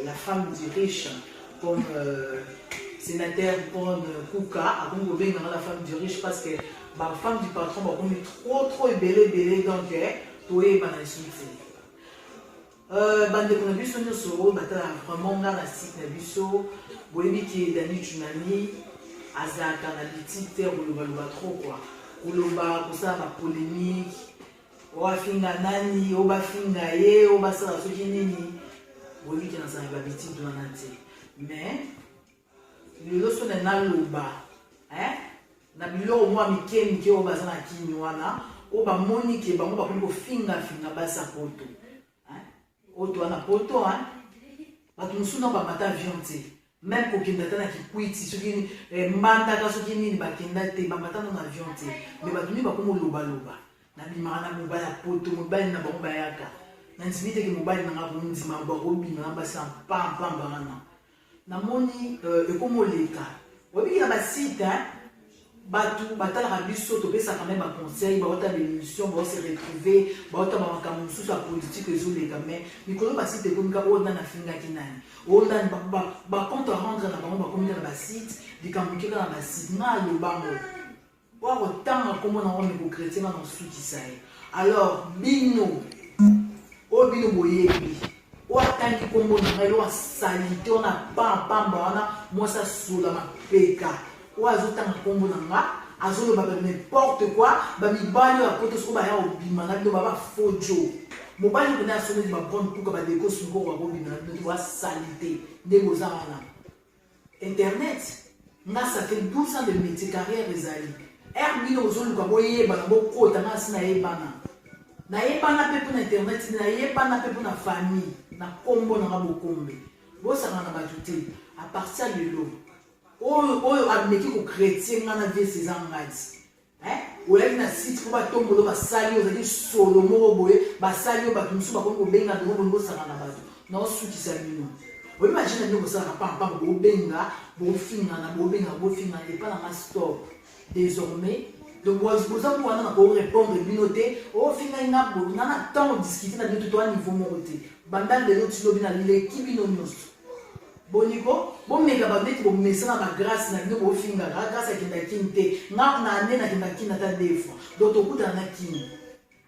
la femme du riche comme sénateur pour Kouka, à la femme du riche parce que la femme du patron va trop belé donc tout est banalisé. Bande qu'on a vu sur nos soros, vraiment dans la site Nabiso, Boébi qui est Dani Tunani, Azaka, Nabitik, terre où le va trop quoi. Où le va, pour ça, ma polémique, Oba finga nani, Oba finga ye, Oba ça, ce qui n'est ni. Boébi qui est dans un habitique de l'anati. Mais, le loso n'est pas le bas. Nabilo au moins Mike, Oba Zana Kinywana, Oba Monique, Oba finga basa poto. Oto ana poto bato mosusu na bamata avion te même kokenda ta na kikwiti soki mbandaka soki nini bakenda te bamata na avion te mais bato nini bakoma olobaloba na bimaka na mobali ya poto mobali na bango bayaka na nsimi teke mobali nanga kondima bakobima na basi na pampamba wana namoni ekoma oleka obiki na basite bato batalaka biso topesaka me baconseil baota bémission baose retrouver baota bamakambo mosusu ya politique ezoleka me mikolo basite ekomika oyo ndani afingaki nani oyo ndani bacompte rendre na bango bakomika na basite likambo keka na basite nga alobango oyo kotanga kombo nango meko chrétien nga nosukisa ye alors bino oyo bino boyebi oyo atangi kombo na ngai oyo asalite oyo na pampamba wana mwasi asola mapeka ou azotanga kombo nanga azoloba n'importe quoi bamibali ya poto soko baya obima na bino baba fojo mobali kuna asomeli baprendre kuka badeko sungoko bakobima na bino basalite ndenge oza wana internet nga ça fait 12 ans de métier carrière ezali ere bino ozoluka boyebana bokota nga asi nayebana mpe mpo na internet nayebana mpe mpo na famille na kombo nanga bokombe bosangana na bato te à partir lelo oyo ameki ko chrétien nga na vie ces angati olaki na site po batombolo basali ozali solo moko boye basali oyo bato mosusu bakomi kobenga dongo bolingo osanga na bato naosukisa bino oimagine ndenge osalaka pampamba bobenga bofingana bofingana epa nanga stop désormais donc boza po wana na korépondre bino te ofingai nga boye nga na ntango discute na bino totoa niveau moko te banda lelo tilobi na leki bino nyonso boniko bomeka babeti bomesana ba grâce na bino bofinga grâce akenda kini te nga na ane na kenda kini ata des fois donc tokutana na kini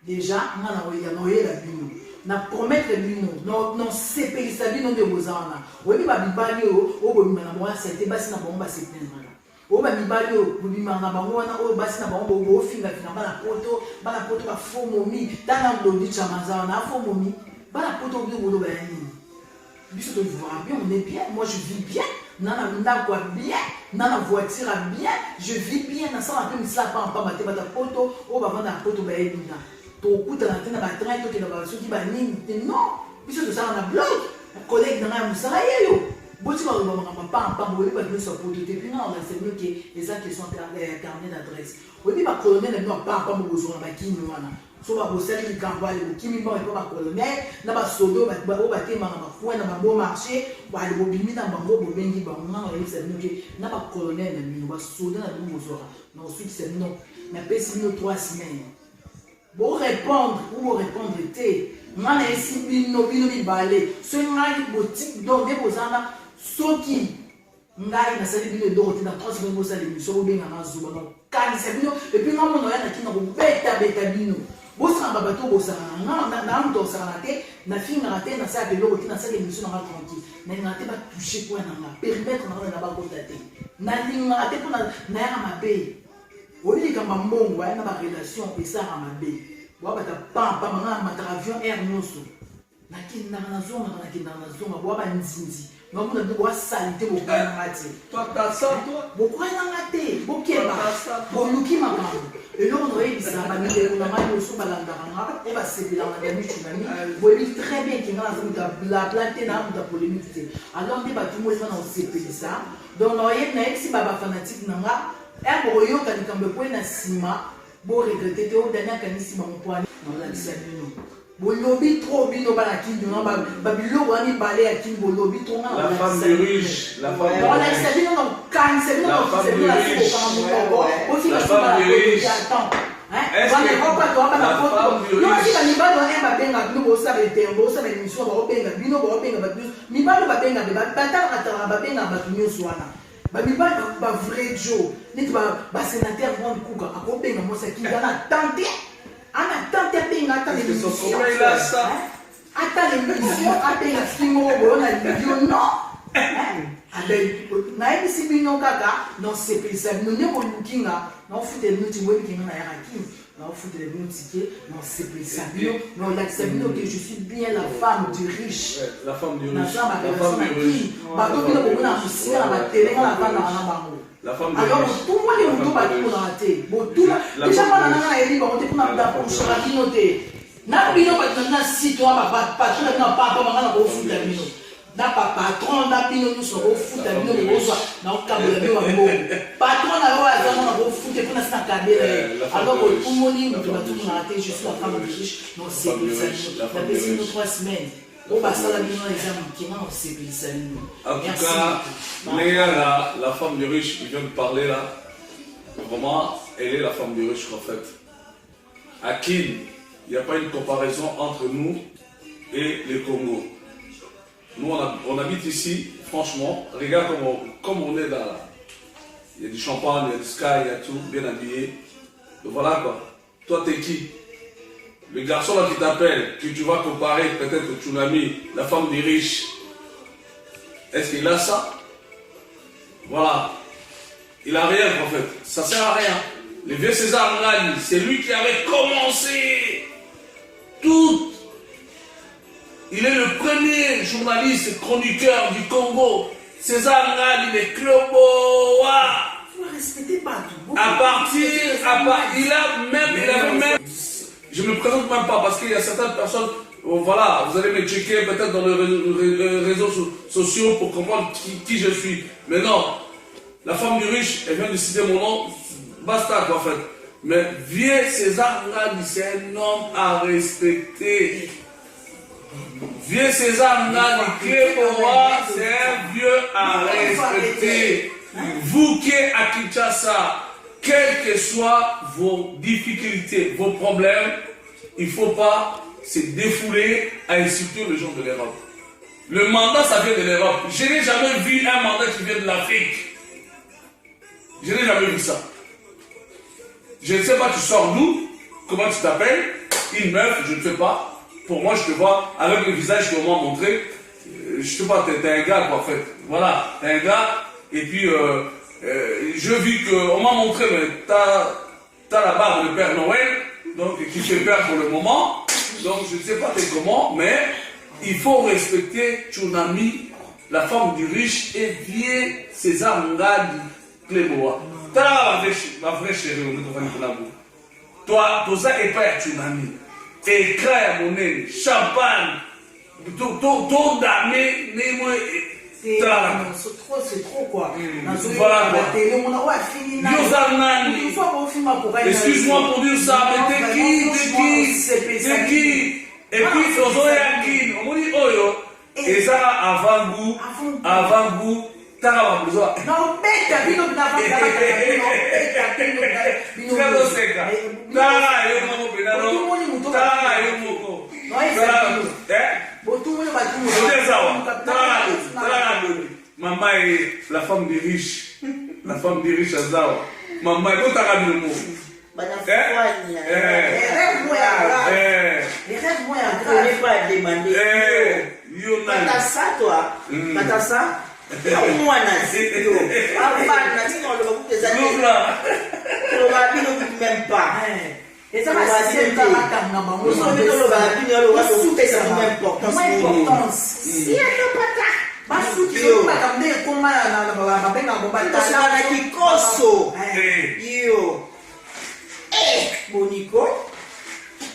déjà nga na oyela bino na promettre bino non sepelisa bino nde boza wana oyebi babibali oyo bobima na bango ya sete basi na bango basepelingana oyo bamibali oyo bobimaka na bango wana oyo basi na bango bofingafinga bana poto bafomomi tana lodi chamaza wana afomomi bana poto bino boloba ya nini biso to vivra bien, on est bien, moi je vis bien, nana ndako bien, nana voiture bien, je vis bien, na ça un peu ça pas maté bata poto, o ba vanda poto ba ebina. To kuta na tena ba train to ke na ba soki ba nini, non, biso to ça na blog, collègue na musala yeyo. Boti ba ba pa bo ba nous so poto te puis na on a c'est mieux que les actes sont carnet d'adresse. Oui ba colonel na pa bo zo na ba kini wana. So ba bosali likambo ale bokimi ba ba colonel na ba sodo ba tema na ba na ba bon marché ba le bobimi na bango bobengi ba nga na yesa nuke na ba colonel na mino ba sodo na bino bozora na ensuite c'est non na pesi no 3 semaines bo répondre ou répondre te ngana esi bino mi balé so ngai boutique donc de bozana soki ngai na sali bino do na 3 semaines bo sali so bobenga na zuba no kanisa bino et puis nga mono ya na kina ko beta bino bosanga bato bosanga na ndo osanga te na finga te na sa beloko te na sa émission na tranquille na nga te ba toucher quoi na permettre na ba kota te na linga te pona na ya mabe oli kamba mbongo ya na ba relation et ça à mabe wa bata pampa na mataravion air noso na kinda na zonga wa ba nzinzi ngomuna ndo wa salite bo kana ngati toi ta ça toi bo kwa na ngate bo keba bo luki makambo et là on aurait dit ça ba ni na mali oso balanda nga e ba sebila na gami chunami bo ebi très bien ki ngana zo la planter na mu da polémique alors ndi ba tumo fa na osepelisa donc na yé na eksi ba fanatique na nga e bo yo ka likambe po na sima bo regretter te o dania kanisi ba mpwani na la bisabino bolobi trop bino bana kindu na ba biloko wani balé ya kindu bolobi trop na la femme de riche la femme de riche sabino no kan sabino no sabino la siko kama moko o fika la femme de riche que je suis bien la femme du riche. La femme du riche. La femme du riche. La femme alors tout le monde est déjà na patron na bino nous sommes au foot à bino bozo na okabela bino bango patron na yo azana na au foot et pour na kabela alors tout le monde nous va tout na raté je suis la femme riche non c'est ça la personne de 3 semaines on va ça la bino examen qui non c'est ça en tout cas Léa la femme du riche qui vient de parler là vraiment elle est la femme du riche en fait à qui il n'y a pas une comparaison entre nous et le Congo. Nous, on habite ici, franchement, regarde comme on est là. Il y a du champagne, il y a du sky, il y a tout, bien habillé. Et voilà quoi. Toi, t'es qui? Le garçon là qui t'appelle, que tu vas comparer peut-être au tsunami, la femme des riches. Est-ce qu'il a ça? Voilà. Il a rien en fait. Ça sert à rien. Le vieux César Ngani, c'est lui qui avait commencé tout. Il est le premier journaliste chroniqueur du Congo. César Ngani, les Kloboa. Il faut respecter partout. Il avait même. Je ne me présente même pas parce qu'il y a certaines personnes. Voilà, vous allez me checker peut-être dans les réseaux sociaux pour comprendre qui je suis. Mais non, la femme du riche, elle vient de citer mon nom. Basta quoi en fait. Mais vieux César Ngani, c'est un homme à respecter. Vieux César Ngani Kloboa, c'est un vieux à respecter. Vous qui êtes à Kinshasa, quelles que soient vos difficultés, vos problèmes, il ne faut pas se défouler à insulter les gens de l'Europe. Le mandat, ça vient de l'Europe. Je n'ai jamais vu un mandat qui vient de l'Afrique. Je n'ai jamais vu ça. Je ne sais pas, tu sors d'où, comment tu t'appelles, une meuf, je ne sais pas. Pour moi, je te vois avec le visage qu'on m'a montré. Je te vois, t'es un gars, quoi, en fait. Voilà, t'es un gars. Et puis, je vis qu'on m'a montré, mais t'as la barbe de Père Noël, donc qui fait peur pour le moment. Donc, je ne sais pas t'es comment, mais il faut respecter Tsunami, la femme du riche, et vieux César Ngani Kloboa. T'as la vraie chérie, on est dans toi, ça est pas Tsunami. Écran à mon nez, champagne, tout damé, c'est trop quoi. Voilà quoi. Excuse-moi pour dire ça, mais t'es qui? Et puis, Ozoyaki, on dit Oyo, et ça avant-goût, t'as besoin. Non, bête, bino, maman est la femme des riches. La femme des riches à Zawa. Maman est quand t'as le mot. Les rêves, moi, je ne vais pas demander. T'as ça, toi? T'as ça? Moi, même pas. Et ça va c'est pas Bonico,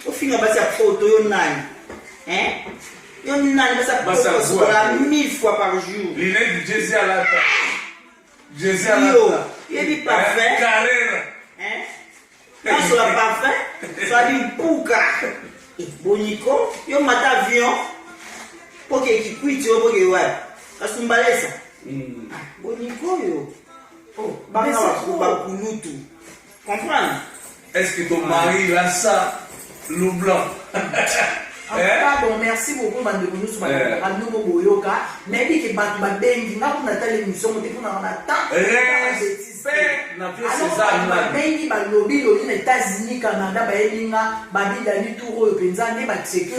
au final, c'est photo, il y a 1000 fois par jour. Il est du Jésus à la table. Jésus à la table. Il est du parfum. Quand sur le parfum, ça dit pouka. Bonico, il y a un avion. Pour qu'il quitte, pour qu'il y ait un balèze. Bonico, yo. Oh, comprendre? est-ce que ton mari a ça, le blanc? Bon, merci beaucoup, Bande Nous sur Nous Boyoka. Mais dit que Batu Babengi, n'a pas natale émission, on est en attente. Respect, n'a plus César. Babengi, Balobi, aux États-Unis, Canada, Baelinga, Babi, Dani, Touro, Penzani, Batseke,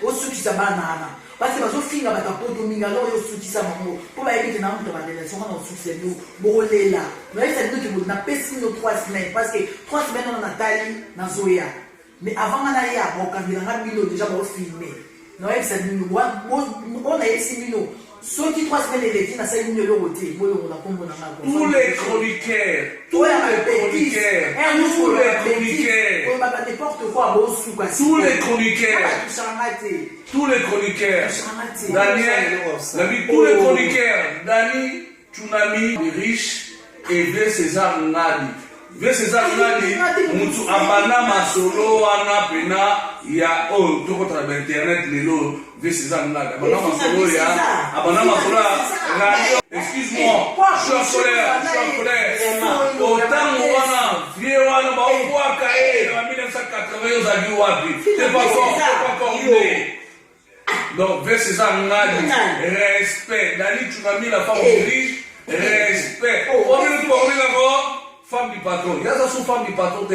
au Soukisa Banana. Parce que bazo finga batapoto minga lo yo sutisa mango po ba yebite na mto ba relation na succès nous bolela mais ça dit que na pesi no 3 semaines parce que 3 semaines on Nathalie na Zoya mais avant na ya bon quand il a mis déjà ba filmer non ça dit nous on a essayé nous ceux qui 3 semaines les qui na ça une le côté moi on a comme on a tous les chroniqueurs tous les chroniqueurs Daniel tous les chroniqueurs Dani Tsunami riche et V César Nadi V César Nadi mutu abana masolo wana pena ya oh to contre internet lelo V César Nadi abana masolo ya abana masolo radio excuse-moi je suis en colère autant wana vieux wana ba okwaka en 1980 aux agi wapi c'est pas encore donc V César Nadi respect Dani Tsunami la femme riche respect on veut parler d'abord femme du patron. Il y a ça sous femme du patron.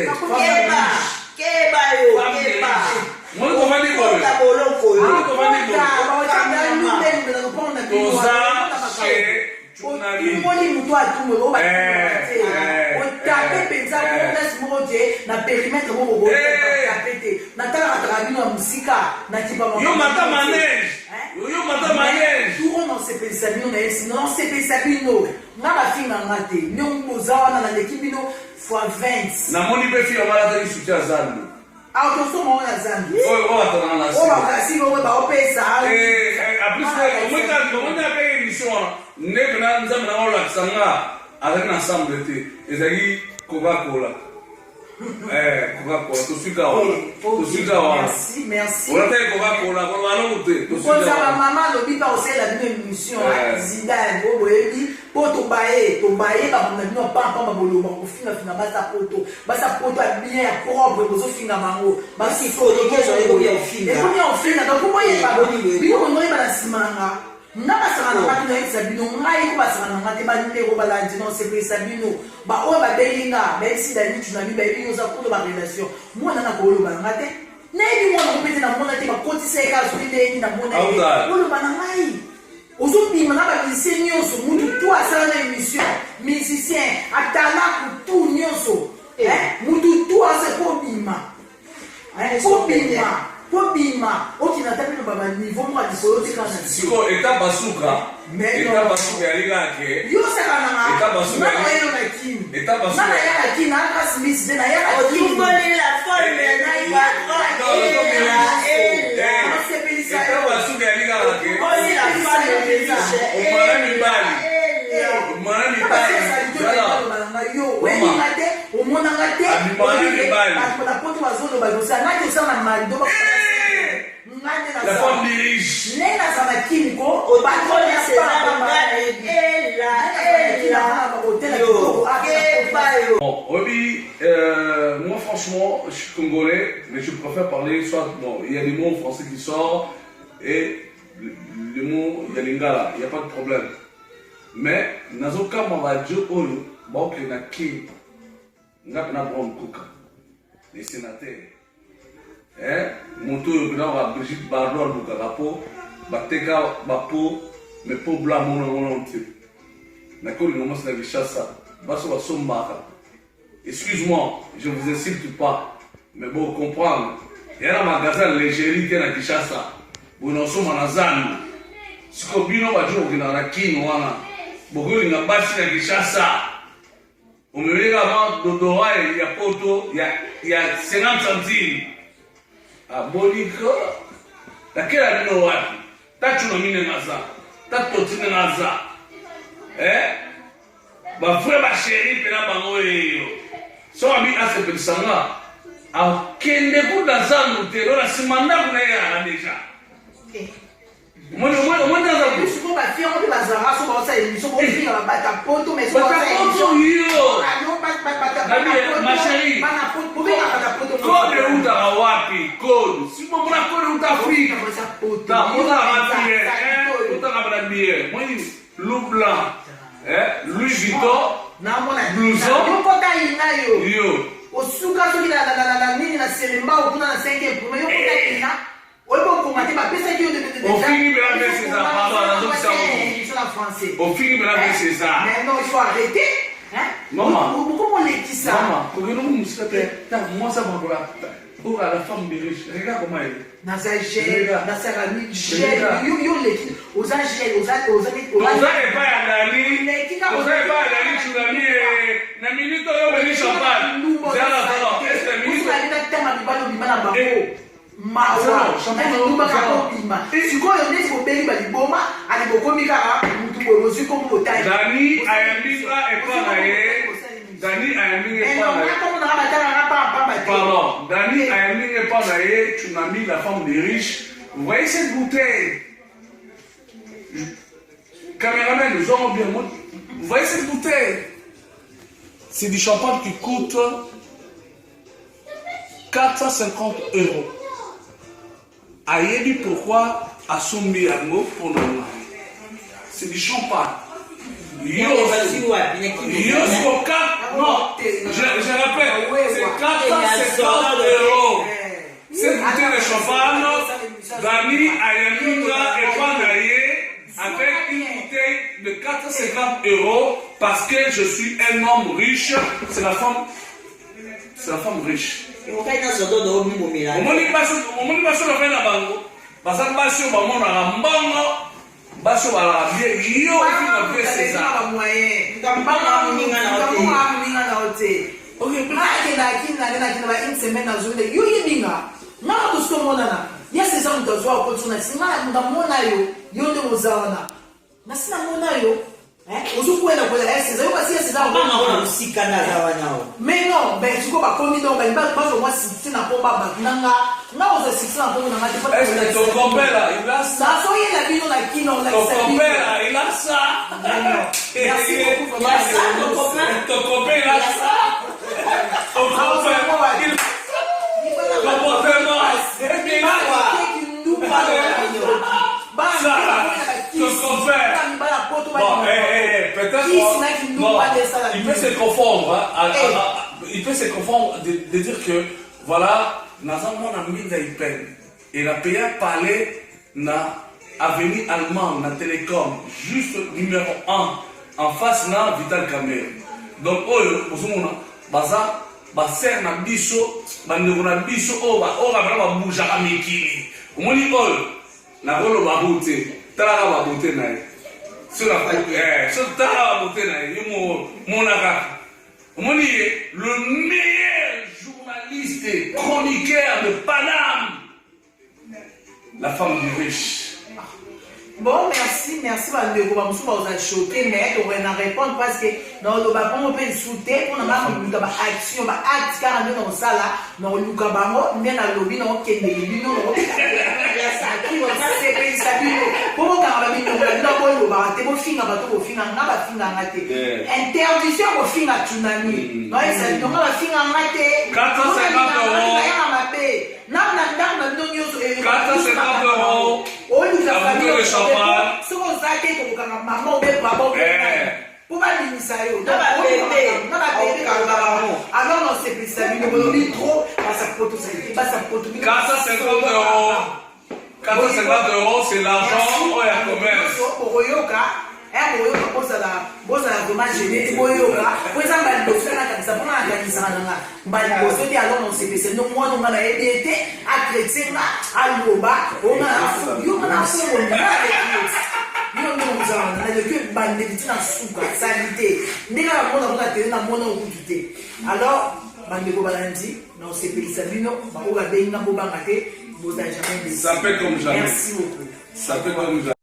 fois 20. Na moni be fi amala tali soutien Zandu. Ah, on se monte à Zandu. Oh, attends là. Oh, si on va pas payer ça. Après on a payé émission. Ne bana nzambe na ola sanga avec ensemble été. Ezali Coca-Cola. Coca-Cola, tu suis là. Merci. On a fait Coca-Cola, on va l'autre. Pour ça, maman, le bip a aussi la même émission. Zidane, Boboebi, Poto Baé, Tobaé, on a dit non, pas Bolo, on finit Basa Poto. Basa Poto est bien propre, pour ce film à Mango. Basi Poto, on est film. Et combien on filme, donc comment il est pas bon? Puis on est dans la Simanga. Naba sanga na batino Sabino ngai ko basanga na ngate ba ndeko balandi non c'est que Sabino ba o ba belinga même si Dani Tsunami ba bingo za ko ba relation moi na ko lo ba ngate na bi mo na ko pete na mo na te ba kotisa ka so ile ni na mo na ko lo ba na ngai ozobi mana ba musicien nyonso mutu to asala na émission musicien atala ku tout nyonso mutu to asa ko bima ko bima Pobima, ok, n'a pas pu le niveau moi du solo de Canada. Siko eta basuka, eta basuka ya liga ke. Yo se kana. Eta basuka. Na yo na kim. Eta basuka. Na ya kim na ka Smith de na ya ka kim. Tu connais la folle na ya. Eta basuka ya liga ke. Connais la folle de Umara mi bali. Umara mi bali. Yo, we ni mate, o mona ngate. Umara mi bali. Parce que poto wazo ba go sa na ke sa na mali do ba. La femme dirige. Nena sana kimiko, o ba ko ni se Bon, Obi, moi franchement, je suis congolais, mais je préfère parler soit, bon, il y a des mots français qui sortent, et le mot, il y a l'ingala, il n'y a pas de problème. Mais, nazo kama radio olo, bon, que na ki, na bon kuka, les sénateurs. Moto na Brigitte Bardot Bukarapo bateka bapo mais pour blanc mon na ko le mot na Kinshasa baso basombaka excuse-moi je vous insulte pas mais bon comprendre il y a un magasin légèreté qui est na Kinshasa bon on soma na Zandu siko bino ba jo kina na kino wana bogoli na basi na Kinshasa umelega ma dodorai ya poto ya 50 centimes Aboniko, takela nino wapi? Tachuna mine naza, tatotine naza. Ba frère ba chéri pena bango eyo. So ami ase pensanga. A kende ku dazanu te na simanda kuna ya deja. Moi naza ku. Siko ba fi on ba zara so ba sa émission, on fi na ba ta poto mais so ba ta poto yo. Ma chérie, code eutaka wapi? Code. Si mon code euta Afrique. Ta mona rapier, utaka bana bier. Moi loup blanc, Louis Vuitton, blouson. Yo. Osuka soki na nini na selemba okuna na 5e pour yo kota ina. Oyo ko ngate ba pesa ki yo de. Au fini bela de César, pardon, la zone français. Au fini bela de César. Mais non, il faut arrêter. Hein? Maman. Comment on est qui ça? Maman, pour que nous nous moi ça m'a pour la femme de riche. Regarde comment elle est. Nazagel, Nazarami, Gel, yo les aux angels, aux pas à Dali, aux pas à Dali, tu l'as mis, na minute yo venu champagne. Est-ce que minute tema bibalo bibana bango. Mawa, champagne tuba ka bima. Sikoyo ndesi obeli ba liboma, ali bokomi ka mutu bolozi ko motai. Dani ayambika et pas nae. Dani ayambika et pas nae. Pardon, Dani ayambika et pas nae, tu m'as mis la femme des riches. Vous voyez cette bouteille? Caméraman, nous aurons bien montré. Vous voyez cette bouteille? C'est du champagne qui coûte 450 €. Ayebi pourquoi à Sombi Yango pour nous? C'est du champagne. Yo, non, je rappelle, c'est 450 €. Cette bouteille de champagne, Dani Ayamika et Panaye, avec une bouteille de 450 € parce que je suis un homme riche, c'est la femme riche. On m'a dit pas sur le fait la bango, parce que pas sur le bango, pas sur la vie, yo, c'est ça. Ok, une semaine à journée, yo yebinga. Na to monana. Ya c'est ça on doit voir pour son asima na mona yo nde mozawana. Na sina mona yo. Ozukwenda kwa c'est ça yo basi c'est ça on usika na zawana. Mais non, ben tu ko ba komi donc ben ba moi si na pomba ba nanga. Na oza si na pomba na pas. Est-ce que ton compère il a ça? Ça so yela bino na kino la ton compère il a ça. Merci beaucoup pour ton compère il a ça. Ton compère il peut se confondre, il peut se confondre de dire que voilà, nous avons mis des peines et la PA parlait na avenue allemande, na télécom, juste numéro 1 en face na Vital Camer. Donc, baza baser na biso bandeko na biso oyo vraiment babujaka mikili omoni oyo nakolo babote talaka babote na ye so talaka babote na ye yo monaka omoni ye le meilleur journaliste chroniqueur de Paname, la femme du riche. Bon, merci bandeko ba musu ba oza choqué mais on va répondre parce que dans le ba on peut souter pour na ba ba action ba acte car on dans sala non luka bango mais na lobby non kende bino non ya ça qui on ça c'est ça bino pour ka ba bino na bo ba te bo finga ba to bo finga na ba finga ngate interdiction bo finga tsunami non ça non ba finga ngate 450 €. Na ndonyo 450 €. Oh nous a bouteille de champagne. Ce qu'on a dit que maman ou papa pour pas limiter alors non c'est plus ça nous trop ça peut tout ça pas ça peut tout 450 €. 450 € c'est l'argent au commerce pour yoka boza vraiment gêné boyoka pour ça ba liboso na kanisa pour na kanisa na ba liboso dia alors on s'est passé no moi on a aidé à chrétien à loba on a yo na so on a yo no muzana na que bande tina suka sanité ndika na mona kwa tele na mona ukutute alors bande ko balandi non c'est pays sabino ba o ga benga bo bangate boza jamais ça fait comme jamais. Merci beaucoup. Ça fait comme jamais.